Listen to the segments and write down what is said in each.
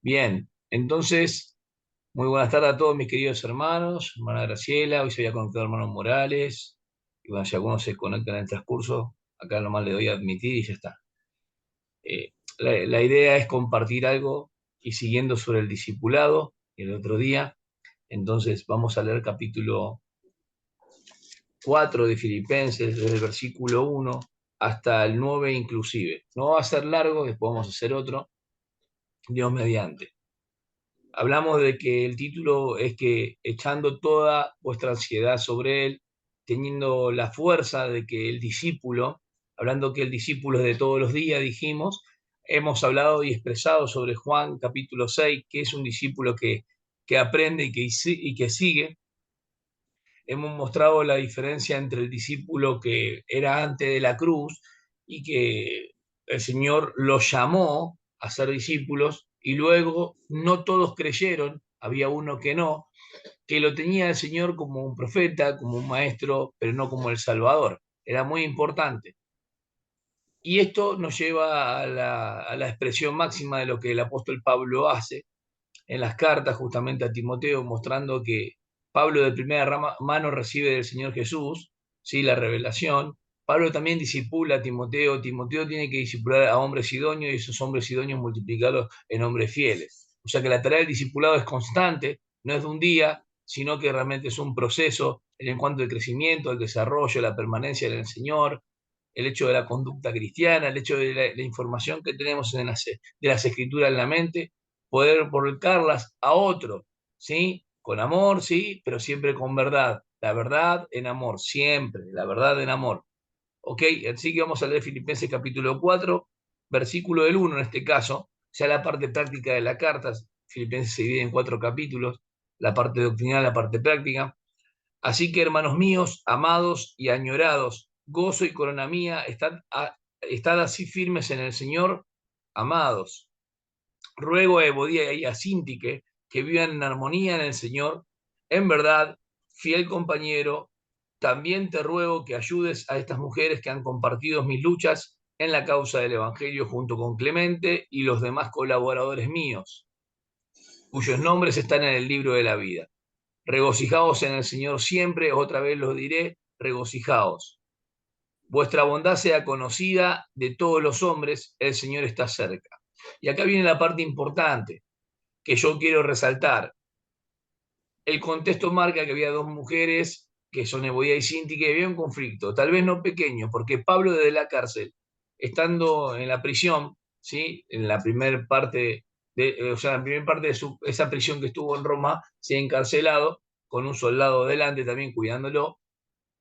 Bien, entonces, muy buenas tardes a todos mis queridos hermanos, hermana Graciela, hoy se había conectado hermano Morales, y bueno, si algunos se conectan en el transcurso, acá nomás le doy a admitir y ya está. La idea es compartir algo y siguiendo sobre el discipulado, el otro día, entonces vamos a leer capítulo 4 de Filipenses, desde el versículo 1 hasta el 9 inclusive. No va a ser largo, después vamos a hacer otro, Dios mediante. Hablamos de que el título es que echando toda vuestra ansiedad sobre él, teniendo la fuerza de que el discípulo, hablando que el discípulo es de todos los días, dijimos, hemos hablado y expresado sobre Juan capítulo 6 que es un discípulo que aprende y que sigue. Hemos mostrado la diferencia entre el discípulo que era antes de la cruz y que el Señor lo llamó a ser discípulos y luego no todos creyeron, había uno que no, que lo tenía el Señor como un profeta, como un maestro, pero no como el Salvador. Era muy importante. Y esto nos lleva a la expresión máxima de lo que el apóstol Pablo hace en las cartas justamente a Timoteo, mostrando que Pablo de mano recibe del Señor Jesús, ¿sí? La revelación. Pablo también discipula a Timoteo. Timoteo tiene que discipular a hombres idóneos y esos hombres idóneos multiplicarlos en hombres fieles. O sea que la tarea del discipulado es constante, no es de un día, sino que realmente es un proceso en cuanto al crecimiento, al desarrollo, la permanencia en el Señor, el hecho de la conducta cristiana, el hecho de la información que tenemos de las escrituras en la mente, poder volcarlas a otro, ¿sí? Con amor, sí, pero siempre con verdad. La verdad en amor, siempre, la verdad en amor. ¿Ok? Así que vamos a leer Filipenses capítulo 4 versículo del 1 en este caso, ya la parte práctica de la carta. Filipenses se divide en 4 capítulos, la parte doctrinal, la parte práctica. Así que, hermanos míos, amados y añorados, gozo y corona mía, estad así firmes en el Señor, amados. Ruego a Evodía y a Síntique que vivan en armonía en el Señor. En verdad, fiel compañero, también te ruego que ayudes a estas mujeres que han compartido mis luchas en la causa del Evangelio junto con Clemente y los demás colaboradores míos, cuyos nombres están en el libro de la vida. Regocijaos en el Señor siempre, otra vez lo diré, regocijaos. Vuestra bondad sea conocida de todos los hombres, el Señor está cerca. Y acá viene la parte importante que yo quiero resaltar. El contexto marca que había dos mujeres, que son Evodia y Sinti, que había un conflicto, tal vez no pequeño, porque Pablo desde la cárcel, estando en la prisión, ¿sí? En la primera parte o sea, en la primera parte de esa prisión que estuvo en Roma, se ha encarcelado con un soldado delante también cuidándolo,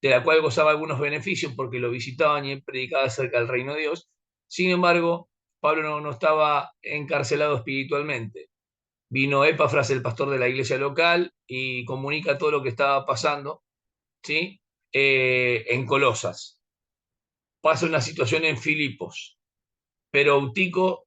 de la cual gozaba algunos beneficios porque lo visitaban y él predicaba acerca del reino de Dios. Sin embargo, Pablo no estaba encarcelado espiritualmente. Vino Epafras, el pastor de la iglesia local, y comunica todo lo que estaba pasando, ¿sí? En Colosas. Pasa una situación en Filipos, pero Tíquico,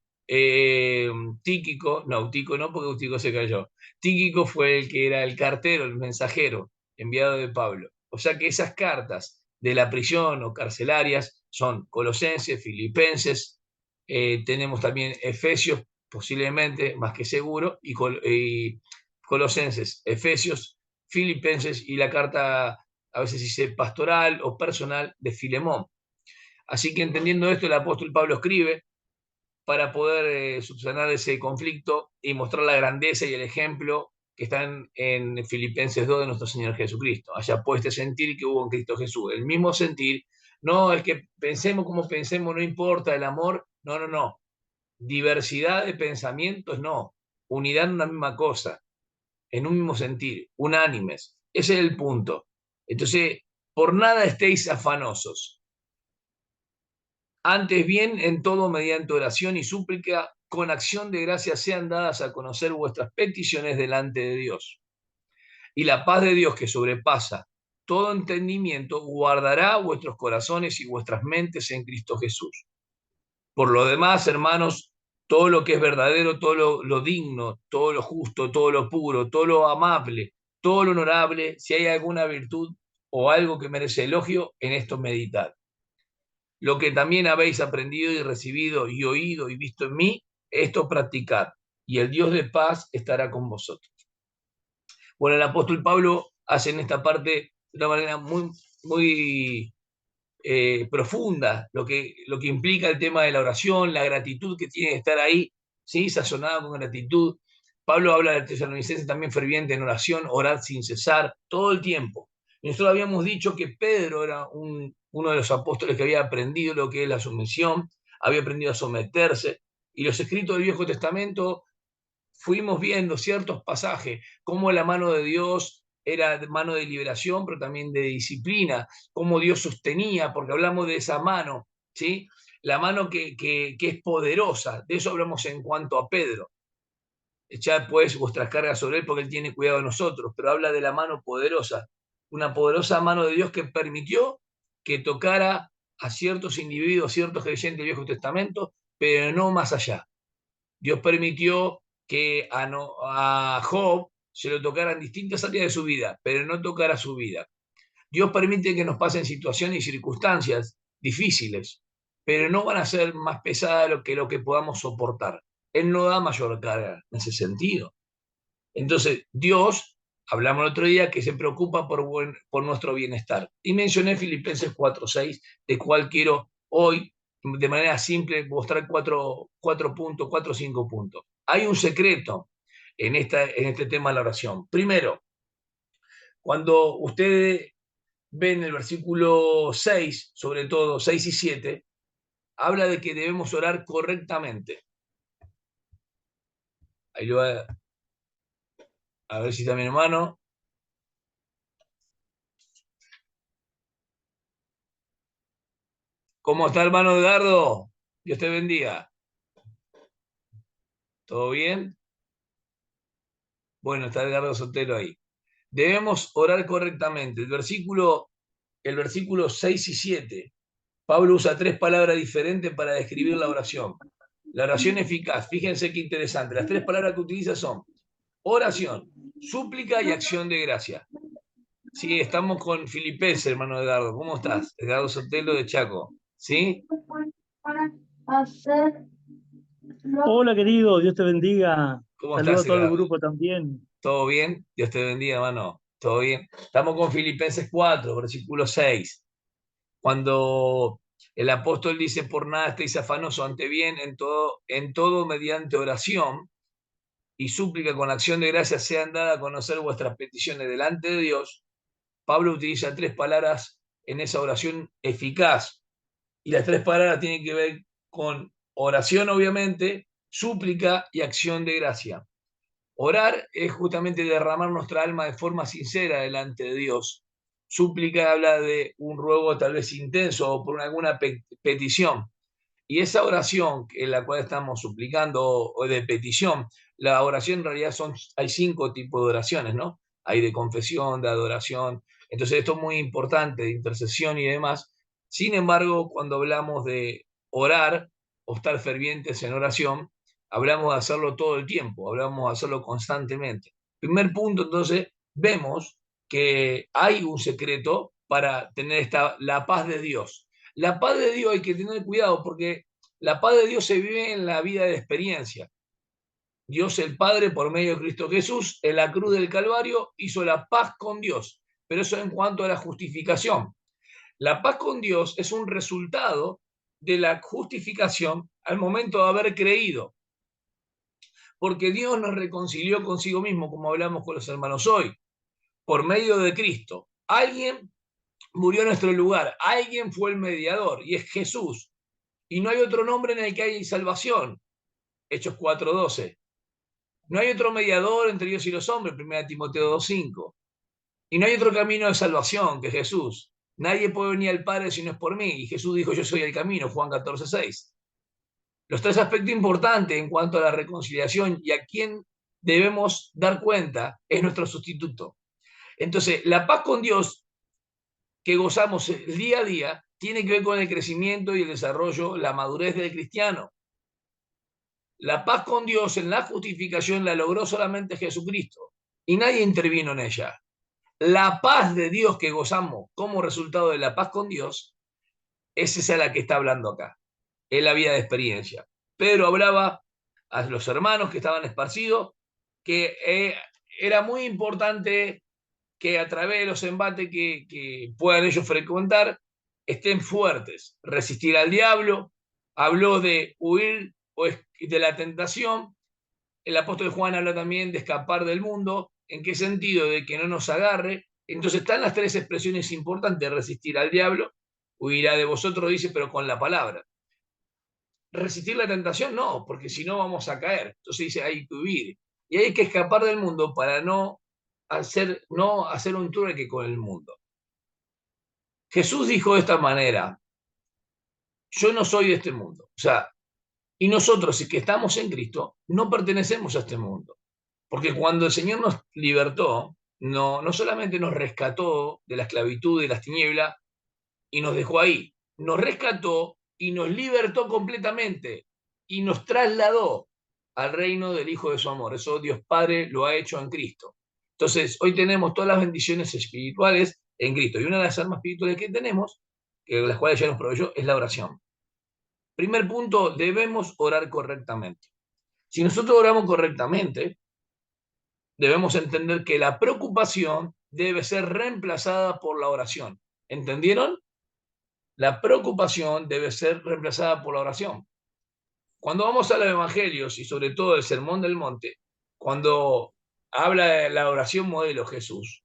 no, Eutico no, porque Eutico se cayó. Tíquico fue el que era el cartero, el mensajero enviado de Pablo. O sea que esas cartas de la prisión o carcelarias son Colosenses, Filipenses, tenemos también Efesios, posiblemente, más que seguro, y Colosenses, Efesios, Filipenses y la carta, a veces dice pastoral o personal de Filemón. Así que entendiendo esto, el apóstol Pablo escribe para poder subsanar ese conflicto y mostrar la grandeza y el ejemplo que están en Filipenses 2 de nuestro Señor Jesucristo. Haya pues este sentir que hubo en Cristo Jesús. El mismo sentir, no el que pensemos como pensemos, no importa el amor, no, no, no. Diversidad de pensamientos, no. Unidad en una misma cosa, en un mismo sentir, unánimes. Ese es el punto. Entonces, por nada estéis afanosos. Antes bien, en todo mediante oración y súplica, con acción de gracias sean dadas a conocer vuestras peticiones delante de Dios. Y la paz de Dios que sobrepasa todo entendimiento guardará vuestros corazones y vuestras mentes en Cristo Jesús. Por lo demás, hermanos, todo lo que es verdadero, todo lo digno, todo lo justo, todo lo puro, todo lo amable, todo lo honorable, si hay alguna virtud o algo que merece elogio, en esto meditad. Lo que también habéis aprendido y recibido y oído y visto en mí, esto practicad, y el Dios de paz estará con vosotros. Bueno, el apóstol Pablo hace en esta parte de una manera muy profunda lo que implica el tema de la oración, la gratitud que tiene que estar ahí, ¿sí? Sazonada con gratitud. Pablo habla de tesalonicenses también ferviente en oración, orar sin cesar, todo el tiempo. Y nosotros habíamos dicho que Pedro era uno de los apóstoles que había aprendido lo que es la sumisión, había aprendido a someterse, y los escritos del Viejo Testamento fuimos viendo ciertos pasajes, cómo la mano de Dios era mano de liberación, pero también de disciplina, cómo Dios sostenía, porque hablamos de esa mano, ¿sí? La mano que es poderosa, de eso hablamos en cuanto a Pedro. Echad pues vuestras cargas sobre él porque él tiene cuidado de nosotros, pero habla de la mano poderosa, una poderosa mano de Dios que permitió que tocara a ciertos individuos, ciertos creyentes del Viejo Testamento, pero no más allá. Dios permitió que a Job se lo tocaran distintas áreas de su vida, pero no tocara su vida. Dios permite que nos pasen situaciones y circunstancias difíciles, pero no van a ser más pesadas lo que podamos soportar. Él no da mayor carga en ese sentido. Entonces, Dios, hablamos el otro día, que se preocupa por nuestro bienestar. Y mencioné Filipenses 4:6, de cual quiero hoy, de manera simple, mostrar cuatro puntos, 4 o 5 puntos. Hay un secreto en este tema de la oración. Primero, cuando ustedes ven el versículo 6, sobre todo 6 y 7, habla de que debemos orar correctamente. Ahí lo va a ver si está mi hermano. ¿Cómo está, hermano Edgardo? Dios te bendiga. ¿Todo bien? Bueno, está Edgardo Sotelo ahí. Debemos orar correctamente. El versículo 6 y 7. Pablo usa 3 palabras diferentes para describir la oración. La oración eficaz, fíjense qué interesante. Las 3 palabras que utiliza son oración, súplica y acción de gracia. Sí, estamos con Filipenses, hermano Edgardo. ¿Cómo estás? Edgardo Sotelo de Chaco. ¿Sí? Hola querido, Dios te bendiga. ¿Cómo Saludo estás, a todo el Edgardo? grupo también. ¿Todo bien? Dios te bendiga, hermano. ¿Todo bien? Estamos con Filipenses 4, versículo 6. Cuando el apóstol dice, por nada estéis afanosos, ante bien, en todo mediante oración y súplica con acción de gracias sean dadas a conocer vuestras peticiones delante de Dios. Pablo utiliza 3 palabras en esa oración eficaz. Y las 3 palabras tienen que ver con oración, obviamente, súplica y acción de gracia. Orar es justamente derramar nuestra alma de forma sincera delante de Dios. Súplica habla de un ruego tal vez intenso o por alguna petición. Y esa oración en la cual estamos suplicando o de petición, la oración en realidad hay 5 tipos de oraciones, ¿no? Hay de confesión, de adoración. Entonces esto es muy importante, de intercesión y demás. Sin embargo, cuando hablamos de orar o estar fervientes en oración, hablamos de hacerlo todo el tiempo, hablamos de hacerlo constantemente. Primer punto, entonces, vemos que hay un secreto para tener la paz de Dios. La paz de Dios hay que tener cuidado porque la paz de Dios se vive en la vida de experiencia. Dios el Padre, por medio de Cristo Jesús, en la cruz del Calvario, hizo la paz con Dios. Pero eso en cuanto a la justificación. La paz con Dios es un resultado de la justificación al momento de haber creído. Porque Dios nos reconcilió consigo mismo, como hablamos con los hermanos hoy, por medio de Cristo. Alguien murió en nuestro lugar, alguien fue el mediador, y es Jesús. Y no hay otro nombre en el que hay salvación. Hechos 4:12. No hay otro mediador entre Dios y los hombres, 1 Timoteo 2:5. Y no hay otro camino de salvación que Jesús. Nadie puede venir al Padre si no es por mí. Y Jesús dijo, yo soy el camino, Juan 14:6. Los 3 aspectos importantes en cuanto a la reconciliación y a quién debemos dar cuenta es nuestro sustituto. Entonces, la paz con Dios que gozamos el día a día tiene que ver con el crecimiento y el desarrollo, la madurez del cristiano. La paz con Dios en la justificación la logró solamente Jesucristo y nadie intervino en ella. La paz de Dios que gozamos como resultado de la paz con Dios es esa la que está hablando acá. Es la vida de experiencia. Pedro hablaba a los hermanos que estaban esparcidos, que era muy importante que a través de los embates que puedan ellos frecuentar, estén fuertes, resistir al diablo. Habló de huir de la tentación. El apóstol Juan habla también de escapar del mundo. ¿En qué sentido? De que no nos agarre. Entonces están las tres expresiones importantes: resistir al diablo, huirá de vosotros, dice, pero con la palabra. Resistir la tentación, no, porque si no vamos a caer. Entonces dice, hay que huir. Y hay que escapar del mundo para no hacer un trueque con el mundo. Jesús dijo de esta manera: yo no soy de este mundo. O sea, y nosotros, si que estamos en Cristo, no pertenecemos a este mundo. Porque cuando el Señor nos libertó, no solamente nos rescató de la esclavitud y de las tinieblas y nos dejó ahí, nos rescató y nos libertó completamente y nos trasladó al reino del Hijo de su amor. Eso Dios Padre lo ha hecho en Cristo. Entonces, hoy tenemos todas las bendiciones espirituales en Cristo. Y una de las armas espirituales que tenemos, que las cuales ya nos proveyó, es la oración. Primer punto, debemos orar correctamente. Si nosotros oramos correctamente, debemos entender que la preocupación debe ser reemplazada por la oración. ¿Entendieron? La preocupación debe ser reemplazada por la oración. Cuando vamos a los evangelios y sobre todo el Sermón del Monte, cuando habla de la oración modelo Jesús,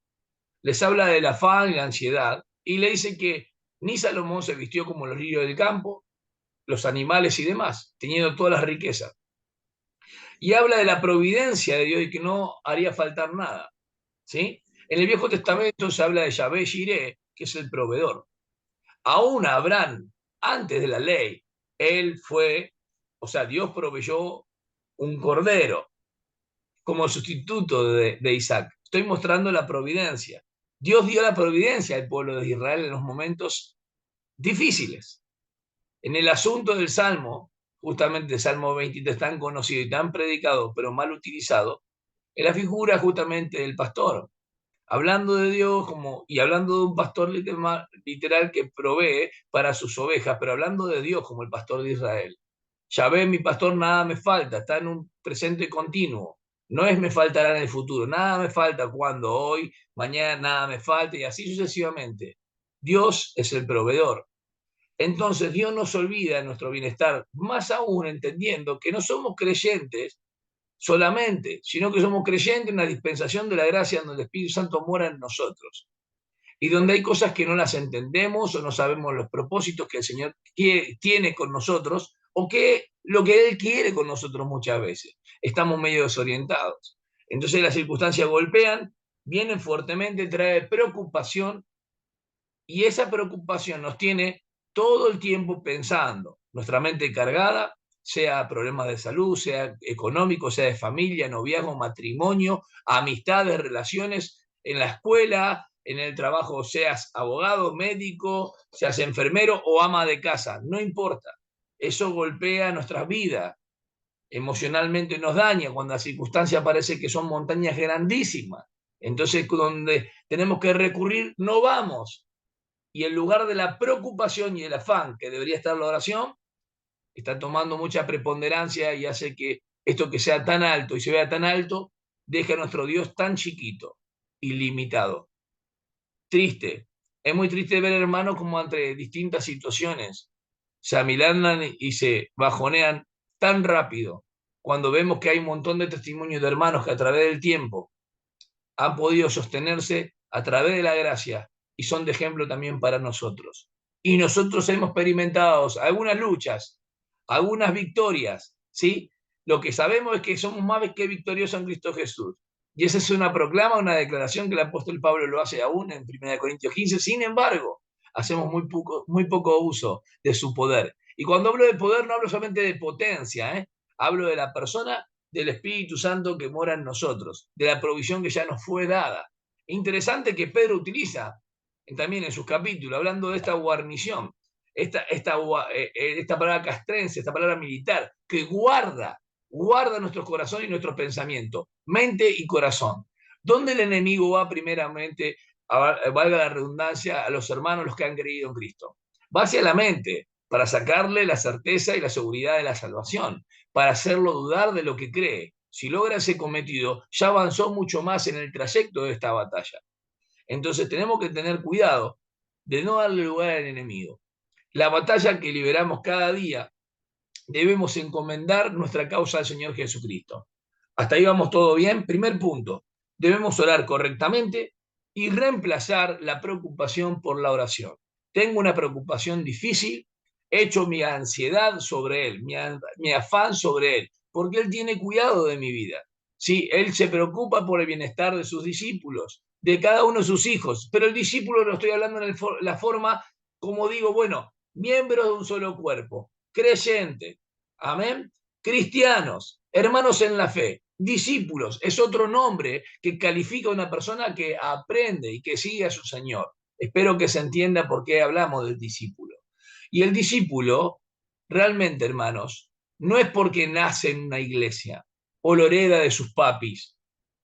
les habla del afán y la ansiedad y le dice que ni Salomón se vistió como los lirios del campo, los animales y demás, teniendo todas las riquezas. Y habla de la providencia de Dios y que no haría faltar nada. ¿Sí? En el Viejo Testamento se habla de Yahvé Jireh, que es el proveedor. Aún Abraham, antes de la ley, él fue, o sea, Dios proveyó un cordero como sustituto de Isaac. Estoy mostrando la providencia. Dios dio la providencia al pueblo de Israel en los momentos difíciles. En el asunto del Salmo, justamente el Salmo 23, tan conocido y tan predicado, pero mal utilizado, es la figura justamente del pastor, hablando de Dios y hablando de un pastor literal que provee para sus ovejas, pero hablando de Dios como el pastor de Israel. Yahvé, mi pastor, nada me falta, está en un presente continuo. No es me faltará en el futuro, nada me falta cuando, hoy, mañana, nada me falta y así sucesivamente. Dios es el proveedor. Entonces Dios nos olvida de nuestro bienestar, más aún entendiendo que no somos creyentes solamente, sino que somos creyentes en la dispensación de la gracia donde el Espíritu Santo mora en nosotros. Y donde hay cosas que no las entendemos o no sabemos los propósitos que el Señor tiene con nosotros o que lo que Él quiere con nosotros muchas veces. Estamos medio desorientados. Entonces las circunstancias golpean, vienen fuertemente, trae preocupación y esa preocupación nos tiene todo el tiempo pensando, nuestra mente cargada, sea problemas de salud, sea económico, sea de familia, noviazgo, matrimonio, amistades, relaciones en la escuela, en el trabajo, seas abogado, médico, seas enfermero o ama de casa, no importa. Eso golpea nuestras vidas, emocionalmente nos daña cuando las circunstancias parece que son montañas grandísimas. Entonces, donde tenemos que recurrir, no vamos. Y en lugar de la preocupación y el afán que debería estar la oración, está tomando mucha preponderancia y hace que esto que sea tan alto y se vea tan alto, deje a nuestro Dios tan chiquito y limitado. Triste. Es muy triste ver, hermanos, como entre distintas situaciones se amilanan y se bajonean tan rápido, cuando vemos que hay un montón de testimonios de hermanos que a través del tiempo han podido sostenerse a través de la gracia y son de ejemplo también para nosotros. Y nosotros hemos experimentado algunas luchas, algunas victorias, ¿sí? Lo que sabemos es que somos más que victoriosos en Cristo Jesús. Y esa es una proclama, una declaración que el apóstol Pablo lo hace aún en 1 Corintios 15. Sin embargo, hacemos muy poco uso de su poder. Y cuando hablo de poder, no hablo solamente de potencia, ¿eh? Hablo de la persona del Espíritu Santo que mora en nosotros, de la provisión que ya nos fue dada. Interesante que Pedro utiliza también en sus capítulos, hablando de esta guarnición, esta palabra castrense, esta palabra militar, que guarda nuestros corazones y nuestros pensamientos, mente y corazón. ¿Dónde el enemigo va primeramente, valga la redundancia, a los hermanos, los que han creído en Cristo? Va hacia la mente, para sacarle la certeza y la seguridad de la salvación, para hacerlo dudar de lo que cree. Si logra ese cometido, ya avanzó mucho más en el trayecto de esta batalla. Entonces tenemos que tener cuidado de no darle lugar al enemigo. La batalla que liberamos cada día, debemos encomendar nuestra causa al Señor Jesucristo. Hasta ahí vamos todo bien. Primer punto, debemos orar correctamente y reemplazar la preocupación por la oración. Tengo una preocupación difícil, echo mi ansiedad sobre Él, mi afán sobre Él, porque Él tiene cuidado de mi vida. Sí, Él se preocupa por el bienestar de sus discípulos, de cada uno de sus hijos, pero el discípulo lo estoy hablando en la forma, como digo, bueno, miembros de un solo cuerpo, creyente, amén, cristianos, hermanos en la fe, discípulos, es otro nombre que califica a una persona que aprende y que sigue a su Señor. Espero que se entienda por qué hablamos del discípulo. Y el discípulo, realmente, hermanos, no es porque nace en una iglesia, o lo hereda de sus papis,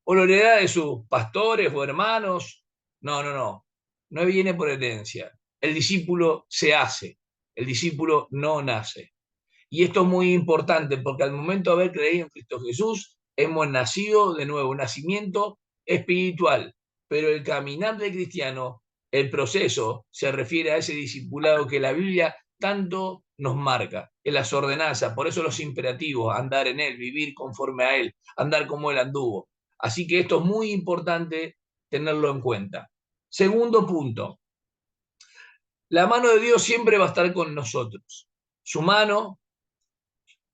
o lo hereda de sus pastores o hermanos. No, no, no. No viene por herencia. El discípulo se hace, el discípulo no nace. Y esto es muy importante porque al momento de haber creído en Cristo Jesús, hemos nacido de nuevo, un nacimiento espiritual. Pero el caminar del cristiano, el proceso, se refiere a ese discipulado que la Biblia tanto nos marca, en las ordenanzas, por eso los imperativos, andar en Él, vivir conforme a Él, andar como Él anduvo. Así que esto es muy importante tenerlo en cuenta. Segundo punto, la mano de Dios siempre va a estar con nosotros. Su mano,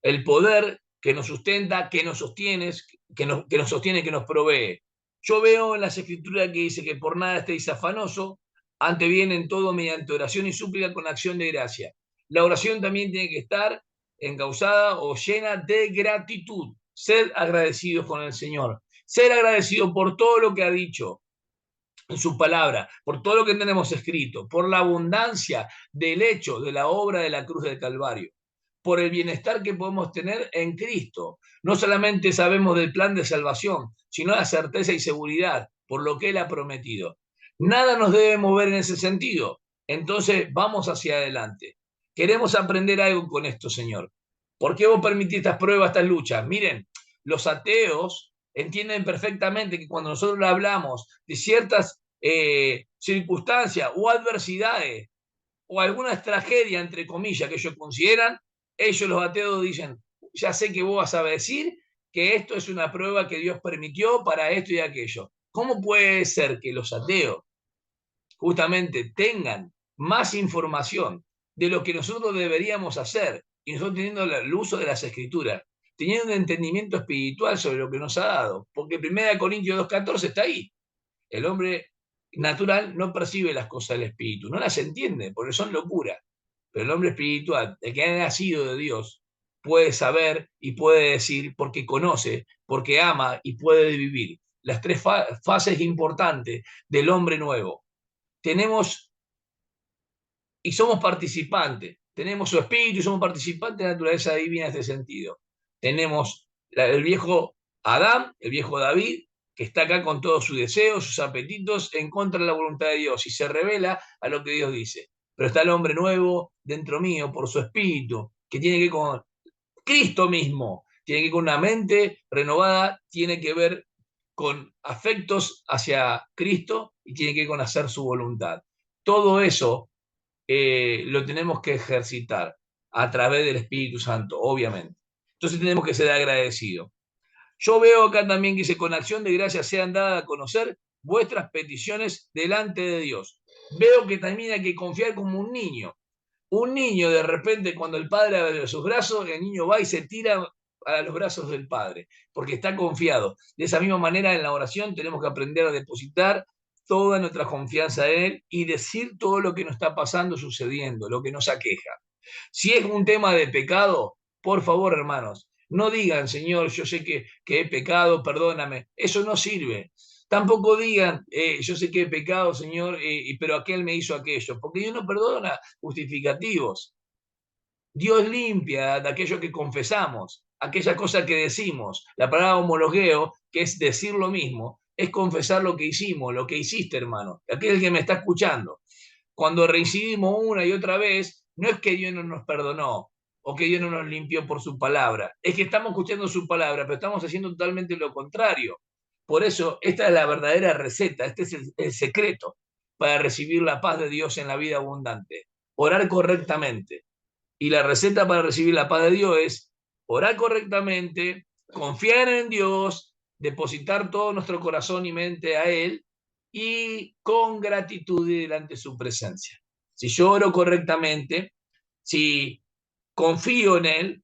el poder que nos sustenta, que nos sostiene, que nos sostiene, que nos provee. Yo veo en las escrituras que dice que por nada estéis afanoso, ante bien en todo mediante oración y súplica con acción de gracia. La oración también tiene que estar encausada o llena de gratitud. Ser agradecidos con el Señor. Ser agradecido por todo lo que ha dicho en su palabra, por todo lo que tenemos escrito, por la abundancia del hecho de la obra de la cruz del Calvario, por el bienestar que podemos tener en Cristo. No solamente sabemos del plan de salvación, sino la certeza y seguridad por lo que Él ha prometido. Nada nos debe mover en ese sentido. Entonces vamos hacia adelante. Queremos aprender algo con esto, Señor. ¿Por qué vos permitís estas pruebas, estas luchas? Miren, los ateos entienden perfectamente que cuando nosotros hablamos de ciertas circunstancias o adversidades o alguna tragedia, entre comillas, que ellos consideran, ellos los ateos dicen, ya sé que vos vas a decir que esto es una prueba que Dios permitió para esto y aquello. ¿Cómo puede ser que los ateos justamente tengan más información de lo que nosotros deberíamos hacer y nosotros teniendo el uso de las escrituras, teniendo un entendimiento espiritual sobre lo que nos ha dado? Porque 1 Corintios 2:14 está ahí. El hombre natural no percibe las cosas del espíritu, no las entiende, porque son locura. Pero el hombre espiritual, el que ha nacido de Dios, puede saber y puede decir porque conoce, porque ama y puede vivir. Las tres fases importantes del hombre nuevo. Tenemos y somos participantes, tenemos su espíritu y somos participantes de la naturaleza divina en este sentido. Tenemos el viejo Adán, el viejo David, que está acá con todos sus deseos, sus apetitos, en contra de la voluntad de Dios y se revela a lo que Dios dice. Pero está el hombre nuevo dentro mío por su espíritu, que tiene que ver con Cristo mismo, tiene que ver con una mente renovada, tiene que ver con afectos hacia Cristo y tiene que ver con hacer su voluntad. Todo eso lo tenemos que ejercitar a través del Espíritu Santo, obviamente. Entonces tenemos que ser agradecidos. Yo veo acá también que dice, con acción de gracia sean dadas a conocer vuestras peticiones delante de Dios. Veo que también hay que confiar como un niño. Un niño de repente cuando el padre abre sus brazos, el niño va y se tira a los brazos del padre, porque está confiado. De esa misma manera en la oración tenemos que aprender a depositar toda nuestra confianza en Él y decir todo lo que nos está pasando, sucediendo, lo que nos aqueja. Si es un tema de pecado, por favor, hermanos, no digan, Señor, yo sé que he pecado, perdóname. Eso no sirve. Tampoco digan, yo sé que he pecado, Señor, pero aquel me hizo aquello, porque Dios no perdona justificativos. Dios limpia de aquello que confesamos, aquella cosa que decimos. La palabra homologueo, que es decir lo mismo, es confesar lo que hicimos, lo que hiciste, hermano. Aquel que me está escuchando. Cuando reincidimos una y otra vez, no es que Dios no nos perdonó o que Dios no nos limpió por su palabra, es que estamos escuchando su palabra, pero estamos haciendo totalmente lo contrario. Por eso, esta es la verdadera receta, este es el secreto para recibir la paz de Dios en la vida abundante. Orar correctamente. Y la receta para recibir la paz de Dios es orar correctamente, confiar en Dios, depositar todo nuestro corazón y mente a Él y con gratitud delante de su presencia. Si yo oro correctamente, si confío en Él,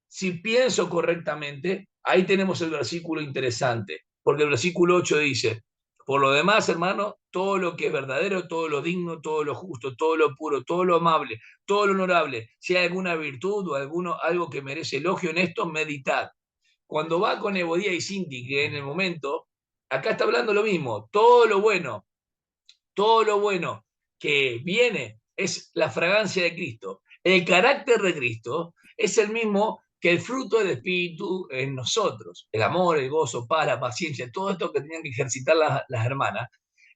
si pienso correctamente, ahí tenemos el versículo interesante, porque el versículo 8 dice, por lo demás, hermano, todo lo que es verdadero, todo lo digno, todo lo justo, todo lo puro, todo lo amable, todo lo honorable, si hay alguna virtud o algo que merece elogio en esto, meditad. Cuando va con Evodía y Sinti, que en el momento, acá está hablando lo mismo, todo lo bueno que viene es la fragancia de Cristo. El carácter de Cristo es el mismo que el fruto del Espíritu en nosotros. El amor, el gozo, paz, la paciencia, todo esto que tenían que ejercitar las hermanas,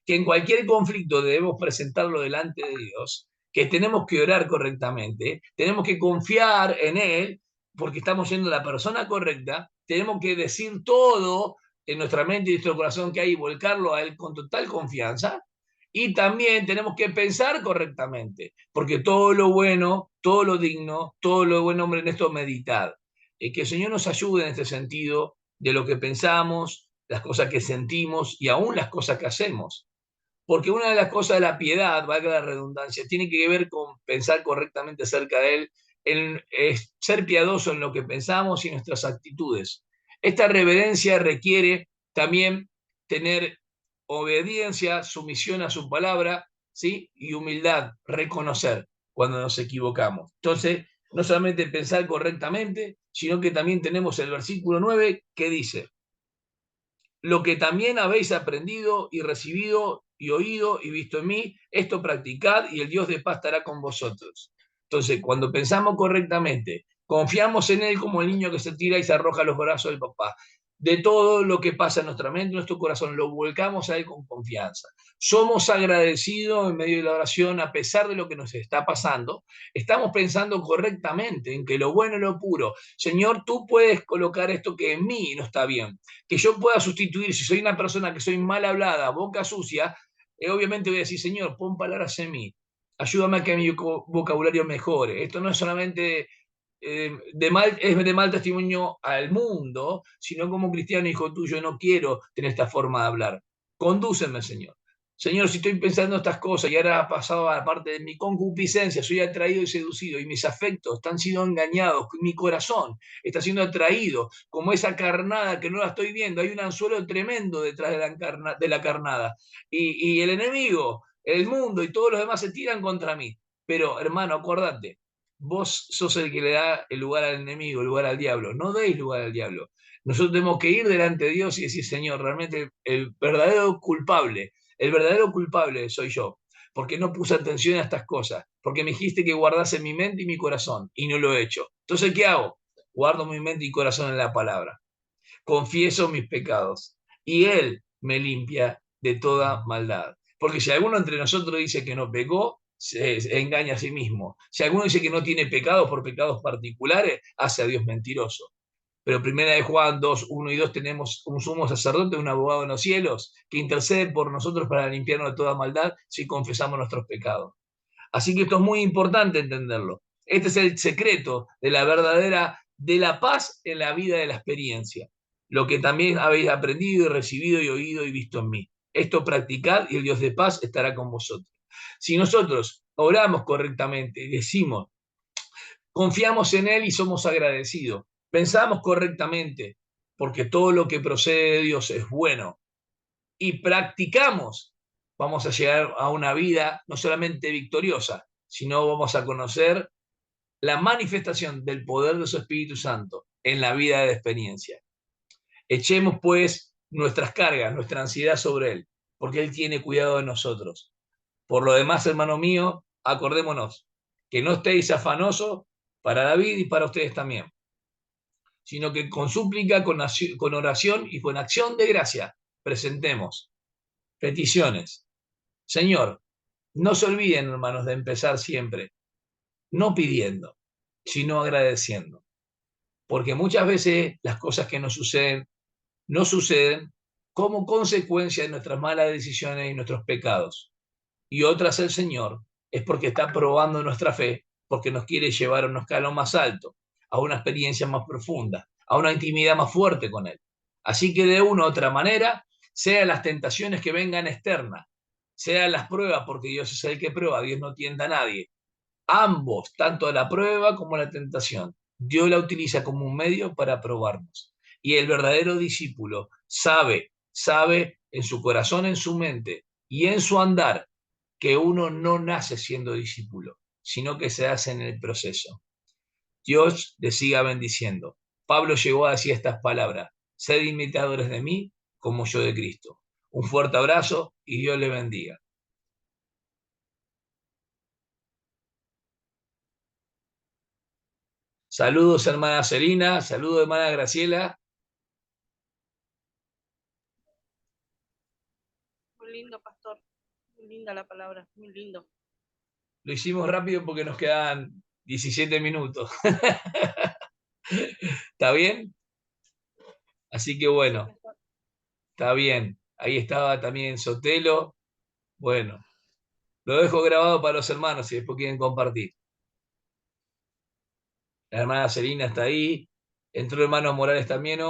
que en cualquier conflicto debemos presentarlo delante de Dios, que tenemos que orar correctamente, tenemos que confiar en Él, porque estamos siendo la persona correcta, tenemos que decir todo en nuestra mente y nuestro corazón que hay y volcarlo a Él con total confianza, y también tenemos que pensar correctamente, porque todo lo bueno, todo lo digno, todo lo buen hombre en esto meditar. Que el Señor nos ayude en este sentido de lo que pensamos, las cosas que sentimos y aún las cosas que hacemos. Porque una de las cosas de la piedad, valga la redundancia, tiene que ver con pensar correctamente acerca de Él, ser piadoso en lo que pensamos y nuestras actitudes. Esta reverencia requiere también tener obediencia, sumisión a su palabra, ¿sí? Y humildad, reconocer cuando nos equivocamos. Entonces, no solamente pensar correctamente, sino que también tenemos el versículo 9 que dice, lo que también habéis aprendido y recibido y oído y visto en mí, esto practicad y el Dios de paz estará con vosotros. Entonces, cuando pensamos correctamente, confiamos en Él como el niño que se tira y se arroja a los brazos del papá. De todo lo que pasa en nuestra mente, en nuestro corazón, lo volcamos a Él con confianza. Somos agradecidos en medio de la oración, a pesar de lo que nos está pasando. Estamos pensando correctamente en que lo bueno y lo puro, Señor, tú puedes colocar esto que en mí no está bien, que yo pueda sustituir, si soy una persona que soy mal hablada, boca sucia, obviamente voy a decir, Señor, pon palabras en mí, ayúdame a que mi vocabulario mejore. Esto no es solamente es de mal testimonio al mundo, sino como cristiano, hijo tuyo, no quiero tener esta forma de hablar. Condúceme, Señor. Señor, si estoy pensando estas cosas y ahora ha pasado a parte de mi concupiscencia, soy atraído y seducido y mis afectos están siendo engañados, mi corazón está siendo atraído como esa carnada que no la estoy viendo, hay un anzuelo tremendo detrás de la carnada y el enemigo, el mundo y todos los demás se tiran contra mí. Pero hermano, acuérdate, vos sos el que le da el lugar al enemigo, el lugar al diablo. No deis lugar al diablo. Nosotros tenemos que ir delante de Dios y decir, Señor, realmente el verdadero culpable soy yo, porque no puse atención a estas cosas, porque me dijiste que guardase mi mente y mi corazón, y no lo he hecho. Entonces, ¿qué hago? Guardo mi mente y corazón en la palabra. Confieso mis pecados, y Él me limpia de toda maldad. Porque si alguno entre nosotros dice que no pecó, se engaña a sí mismo. Si alguno dice que no tiene pecados por pecados particulares, hace a Dios mentiroso. Pero primera de Juan 2, 1 y 2 tenemos un sumo sacerdote, un abogado en los cielos, que intercede por nosotros para limpiarnos de toda maldad si confesamos nuestros pecados. Así que esto es muy importante entenderlo. Este es el secreto de la verdadera, de la paz en la vida de la experiencia. Lo que también habéis aprendido y recibido y oído y visto en mí. Esto practicad y el Dios de paz estará con vosotros. Si nosotros oramos correctamente y decimos, confiamos en Él y somos agradecidos, pensamos correctamente, porque todo lo que procede de Dios es bueno, y practicamos, vamos a llegar a una vida no solamente victoriosa, sino vamos a conocer la manifestación del poder de su Espíritu Santo en la vida de experiencia. Echemos pues nuestras cargas, nuestra ansiedad sobre Él, porque Él tiene cuidado de nosotros. Por lo demás, hermano mío, acordémonos que no estéis afanosos para David y para ustedes también, sino que con súplica, con oración y con acción de gracia presentemos peticiones. Señor, no se olviden, hermanos, de empezar siempre. no pidiendo, sino agradeciendo. Porque muchas veces las cosas que nos suceden, no suceden como consecuencia de nuestras malas decisiones y nuestros pecados. Y otras el Señor es porque está probando nuestra fe, porque nos quiere llevar a un escalón más alto, a una experiencia más profunda, a una intimidad más fuerte con Él. Así que de una u otra manera, sean las tentaciones que vengan externas, sean las pruebas, porque Dios es el que prueba, Dios no tienta a nadie. Ambos, tanto la prueba como la tentación, Dios la utiliza como un medio para probarnos. Y el verdadero discípulo sabe en su corazón, en su mente y en su andar que uno no nace siendo discípulo, sino que se hace en el proceso. Dios le siga bendiciendo. Pablo llegó a decir estas palabras: sed imitadores de mí como yo de Cristo. Un fuerte abrazo y Dios le bendiga. Saludos, hermana Celina, saludos, hermana Graciela. Muy lindo, pastor. Muy linda la palabra, muy lindo. Lo hicimos rápido porque nos quedan 17 minutos. ¿Está bien? Así que bueno, está bien. Ahí estaba también Sotelo. Bueno, lo dejo grabado para los hermanos si después quieren compartir. La hermana Celina está ahí. Entró el hermano Morales también.